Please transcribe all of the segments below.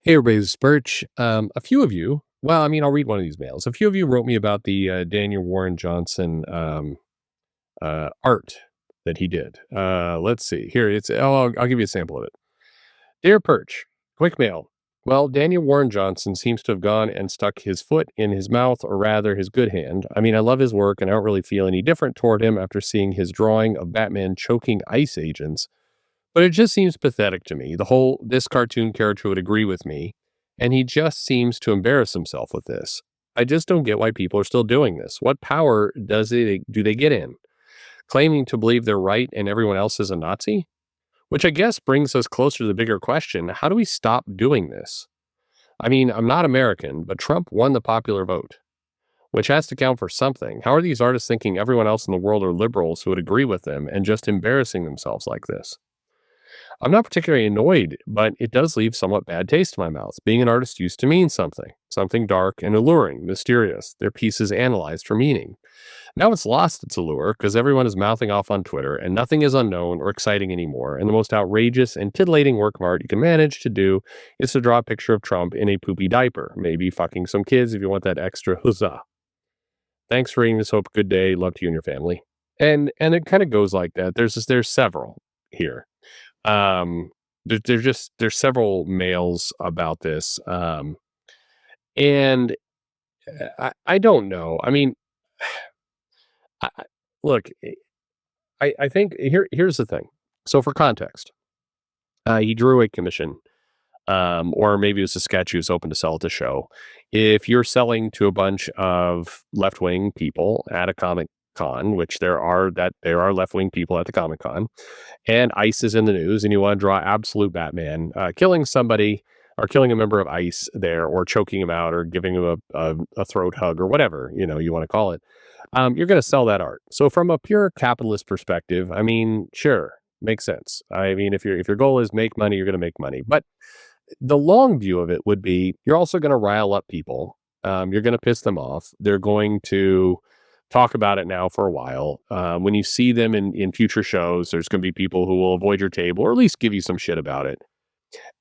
Hey, everybody, this is Perch. A few of you, well, I mean, I'll read one of these mails. A few of you wrote me about the Daniel Warren Johnson art that he did. Let's see. Here, I'll give you a sample of it. Dear Perch, quick mail. Well, Daniel Warren Johnson seems to have gone and stuck his foot in his mouth, or rather his good hand. I mean, I love his work and I don't really feel any different toward him after seeing his drawing of Batman choking ICE agents, but it just seems pathetic to me. This cartoon character would agree with me, and he just seems to embarrass himself with this. I just don't get why people are still doing this. What power do they get in? Claiming to believe they're right and everyone else is a Nazi? Which I guess brings us closer to the bigger question. How do we stop doing this? I mean, I'm not American, but Trump won the popular vote, which has to count for something. How are these artists thinking everyone else in the world are liberals who would agree with them and just embarrassing themselves like this? I'm not particularly annoyed, but it does leave somewhat bad taste in my mouth. Being an artist used to mean something dark and alluring, mysterious, their pieces analyzed for meaning. Now it's lost its allure because everyone is mouthing off on Twitter and nothing is unknown or exciting anymore. And the most outrageous and titillating work of art you can manage to do is to draw a picture of Trump in a poopy diaper, maybe fucking some kids if you want that extra huzzah. Thanks for reading this. Hope good day. Love to you and your family. And it kind of goes like that. There's several here. Um, there's several mails about this, and I don't know. I mean, I look, I think here's the thing. So for context, he drew a commission, or maybe it was a sketch he was hoping to sell at the show. If you're selling to a bunch of left wing people at a comic con, which there are left wing people at the Comic Con, and ICE is in the news, and you want to draw absolute Batman killing somebody or killing a member of ICE there, or choking him out, or giving him a throat hug, or whatever you want to call it, you're going to sell that art. So from a pure capitalist perspective, I mean, sure, makes sense. I mean, if your goal is make money, you're going to make money. But the long view of it would be you're also going to rile up people. You're going to piss them off. They're going to talk about it now for a while. When you see them in future shows, there's going to be people who will avoid your table or at least give you some shit about it.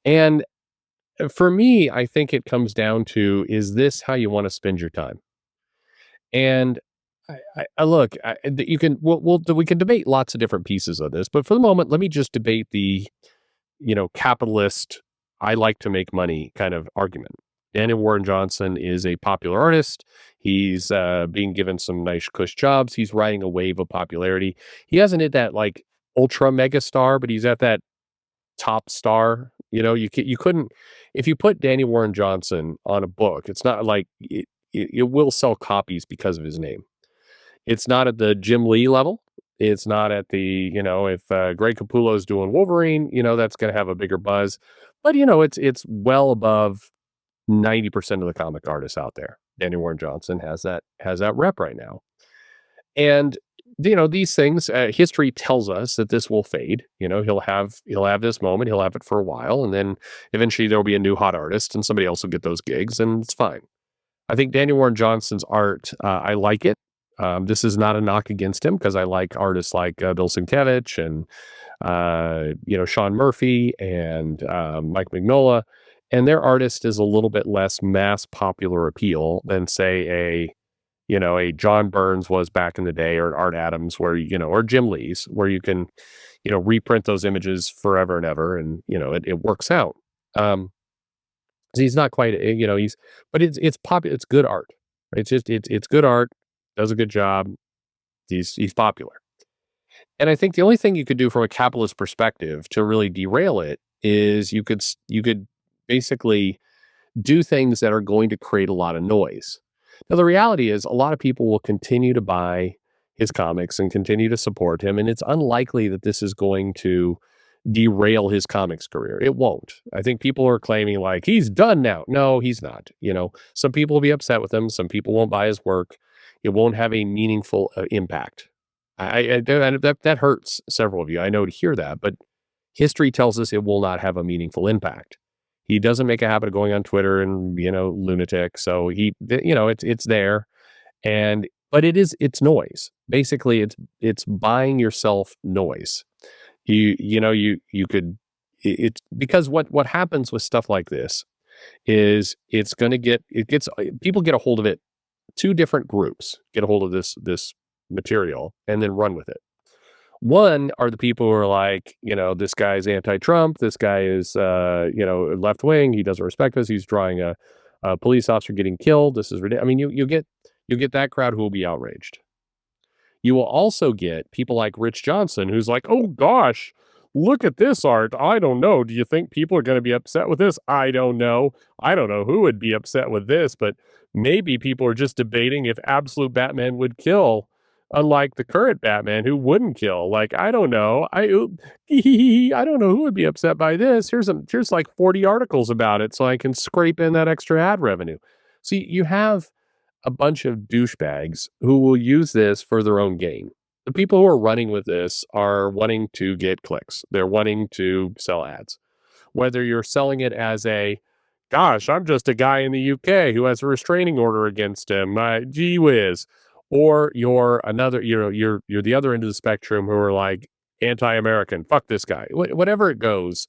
And for me, I think it comes down to, is this how you want to spend your time? And I look, you can, we can debate lots of different pieces of this, but for the moment, let me just debate the, capitalist, I like to make money kind of argument. Daniel Warren Johnson is a popular artist. He's being given some nice cush jobs. He's riding a wave of popularity. He hasn't hit that like ultra mega star, but he's at that top star. You couldn't, if you put Daniel Warren Johnson on a book, it's not like it will sell copies because of his name. It's not at the Jim Lee level. It's not at the, if Greg Capullo is doing Wolverine, that's going to have a bigger buzz. But, it's well above 90% of the comic artists out there. Daniel Warren Johnson has that rep right now. And, these things, history tells us that this will fade. He'll have this moment. He'll have it for a while. And then eventually there'll be a new hot artist and somebody else will get those gigs and it's fine. I think Daniel Warren Johnson's art, I like it. This is not a knock against him because I like artists like Bill Sienkiewicz and, Sean Murphy and Mike Mignola. And their artist is a little bit less mass popular appeal than, say, a John Burns was back in the day, or an Art Adams, where, or Jim Lee's, where you can, reprint those images forever and ever. And, it works out. He's not quite, but it's popular. It's good art. It's good art. Does a good job. He's popular. And I think the only thing you could do from a capitalist perspective to really derail it is you could basically do things that are going to create a lot of noise. Now, the reality is a lot of people will continue to buy his comics and continue to support him. And it's unlikely that this is going to derail his comics career. It won't. I think people are claiming like he's done now. No, he's not. Some people will be upset with him. Some people won't buy his work. It won't have a meaningful impact. That hurts several of you. I know to hear that, but history tells us it will not have a meaningful impact. He doesn't make a habit of going on Twitter and, lunatic. So it's there. But it's noise. Basically it's buying yourself noise. You could, it's because what happens with stuff like this is it gets people get a hold of it. Two different groups get a hold of this material and then run with it. One are the people who are like, this guy's anti-Trump. This guy is, left wing. He doesn't respect us. He's drawing a police officer getting killed. This is ridiculous. I mean, you get that crowd who will be outraged. You will also get people like Rich Johnson, who's like, oh gosh, look at this art. I don't know. Do you think people are going to be upset with this? I don't know. I don't know who would be upset with this, but maybe people are just debating if absolute Batman would kill, unlike the current Batman who wouldn't kill. Like, I don't know. I don't know who would be upset by this. Here's like 40 articles about it so I can scrape in that extra ad revenue. See, you have a bunch of douchebags who will use this for their own gain. The people who are running with this are wanting to get clicks. They're wanting to sell ads. Whether you're selling it as gosh, I'm just a guy in the UK who has a restraining order against him. My gee whiz. Or you're you're the other end of the spectrum who are like anti-American. Fuck this guy. Whatever it goes,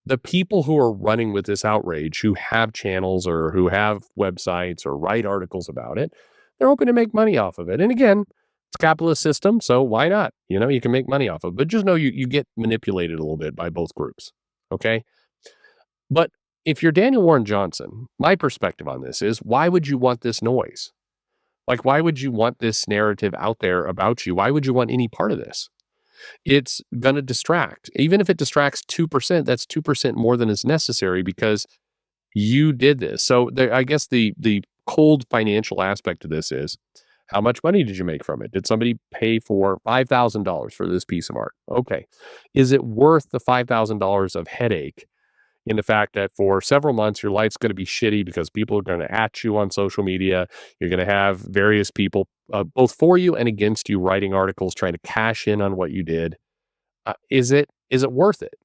the people who are running with this outrage, who have channels or who have websites or write articles about it, they're hoping to make money off of it. And again, it's a capitalist system, so why not? You can make money off of it. But just know you get manipulated a little bit by both groups. Okay. But if you're Daniel Warren Johnson, my perspective on this is, why would you want this noise? Like, why would you want this narrative out there about you? Why would you want any part of this? It's going to distract. Even if it distracts 2%, that's 2% more than is necessary because you did this. So I guess the cold financial aspect to this is, how much money did you make from it? Did somebody pay for $5,000 for this piece of art? Okay. Is it worth the $5,000 of headache in the fact that for several months, your life's going to be shitty because people are going to at you on social media. You're going to have various people, both for you and against you, writing articles, trying to cash in on what you did. Is it worth it?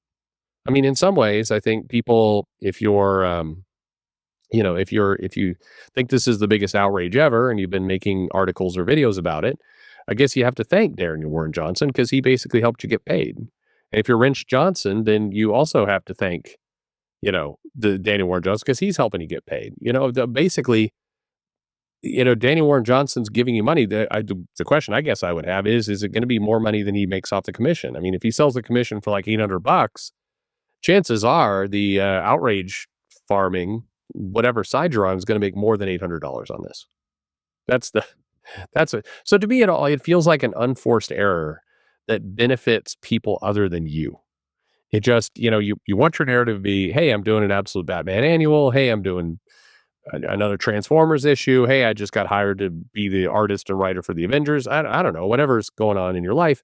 I mean, in some ways, I think people, if you're, if you think this is the biggest outrage ever and you've been making articles or videos about it, I guess you have to thank Daniel Warren Johnson because he basically helped you get paid. And if you're Rich Johnson, then you also have to thank the Daniel Warren Johnson because he's helping you get paid. Basically, Daniel Warren Johnson's giving you money. The question I guess I would have is it going to be more money than he makes off the commission? I mean, if he sells the commission for like $800, chances are the outrage farming, whatever side you're on, is going to make more than $800 on this. That's it. So to me, it feels like an unforced error that benefits people other than you. It just, you want your narrative to be, hey, I'm doing an absolute Batman annual. Hey, I'm doing another Transformers issue. Hey, I just got hired to be the artist and writer for the Avengers. I don't know, whatever's going on in your life.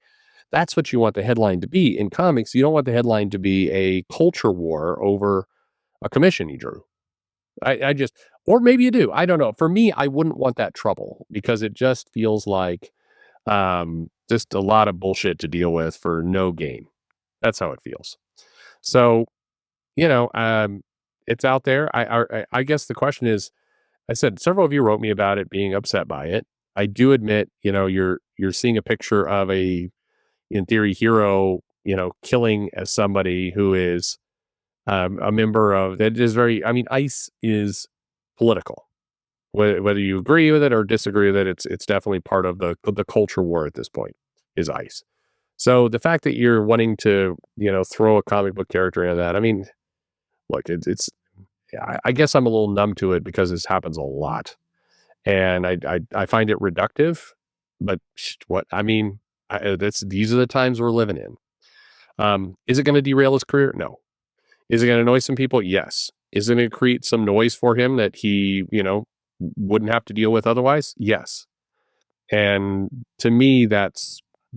That's what you want the headline to be. In comics, you don't want the headline to be a culture war over a commission you drew. Or maybe you do. I don't know. For me, I wouldn't want that trouble because it just feels like just a lot of bullshit to deal with for no gain. That's how it feels. So, it's out there. I guess the question is, I said several of you wrote me about it, being upset by it. I do admit, you're seeing a picture of a, in theory, hero, killing as somebody who is a member of that is very. I mean, ICE is political. Whether you agree with it or disagree with it, it's definitely part of the culture war at this point. Is ICE. So the fact that you're wanting to, throw a comic book character into that, I mean, look, I guess I'm a little numb to it because this happens a lot, and I find it reductive. But what I mean, these are the times we're living in. Is it going to derail his career? No. Is it going to annoy some people? Yes. Is it going to create some noise for him that he, wouldn't have to deal with otherwise? Yes. And to me, that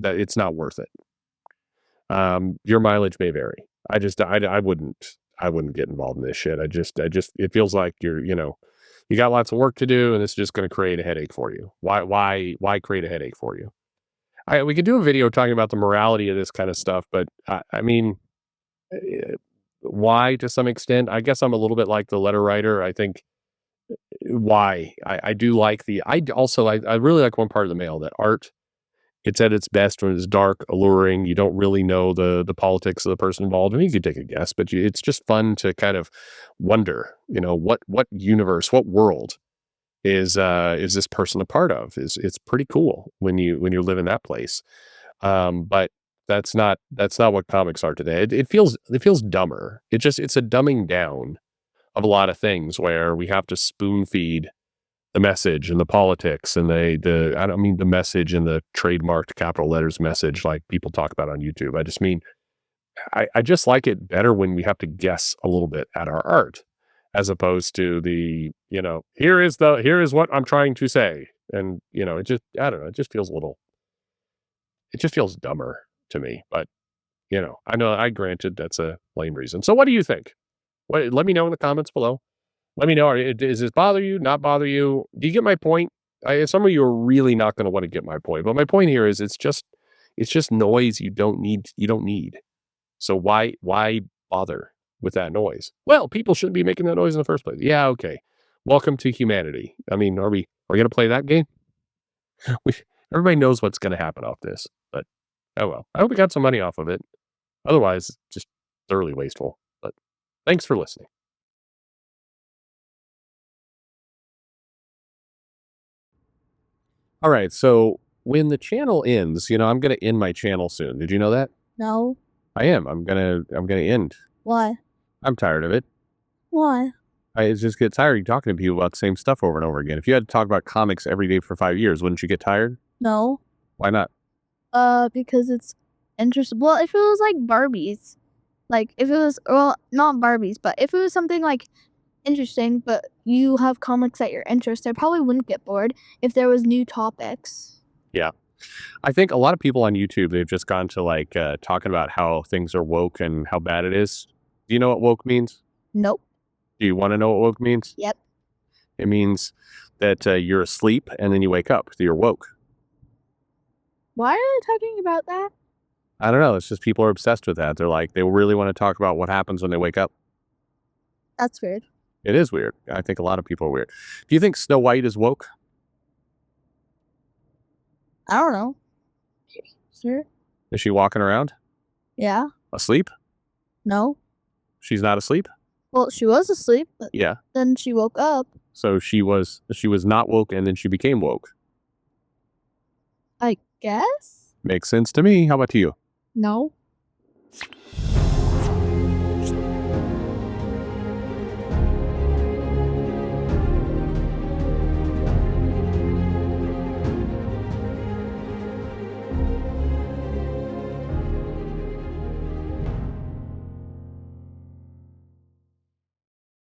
it's not worth it. Your mileage may vary. I wouldn't get involved in this shit. It feels like you got lots of work to do and it's just going to create a headache for you. Why create a headache for you? We could do a video talking about the morality of this kind of stuff, but I mean, why to some extent? I guess I'm a little bit like the letter writer. I think why I do like I really like one part of the mail that art It's at its best when it's dark, alluring. You don't really know the politics of the person involved. I mean, you could take a guess, but it's just fun to kind of wonder, what universe, what world is this person a part of? It's pretty cool when you live in that place. But that's not what comics are today. It feels dumber. It's a dumbing down of a lot of things where we have to spoon feed the message and the politics and the I don't mean the message and the trademarked capital letters message like people talk about on YouTube. I just mean I just like it better when we have to guess a little bit at our art as opposed to here is what I'm trying to say. And it just I don't know, it just feels dumber to me. But I know I granted that's a lame reason. So what do you think? Let me know in the comments below. Let me know. Does this bother you? Not bother you? Do you get my point? Some of you are really not going to want to get my point, but my point here is it's just noise you don't need. You don't need. So why bother with that noise? Well, people shouldn't be making that noise in the first place. Yeah, okay. Welcome to humanity. I mean, are we going to play that game? We, everybody knows what's going to happen off this, but oh well. I hope we got some money off of it. Otherwise, just thoroughly wasteful. But thanks for listening. All right, so when the channel ends, I'm going to end my channel soon. Did you know that? No. I am. I'm gonna end. Why? I'm tired of it. Why? I just get tired of talking to people about the same stuff over and over again. If you had to talk about comics every day for 5 years, wouldn't you get tired? No. Why not? Because it's interesting. Well, if it was like Barbies, like if it was, well, not Barbies, but if it was something like interesting, but you have comics that you're interested, I probably wouldn't get bored if there was new topics. Yeah. I think a lot of people on YouTube, they've just gone to like talking about how things are woke and how bad it is. Do you know what woke means? Nope. Do you want to know what woke means? Yep. It means that you're asleep and then you wake up. So you're woke. Why are they talking about that? I don't know. It's just people are obsessed with that. They're like, they really want to talk about what happens when they wake up. That's weird. It is weird. I think a lot of people are weird. Do you think Snow White is woke? I don't know. Sure. Is she walking around Yeah. asleep? No. She's not asleep? Well, she was asleep, but Yeah. then she woke up. So she was not woke and then she became woke. I guess? Makes sense to me. How about to you? No.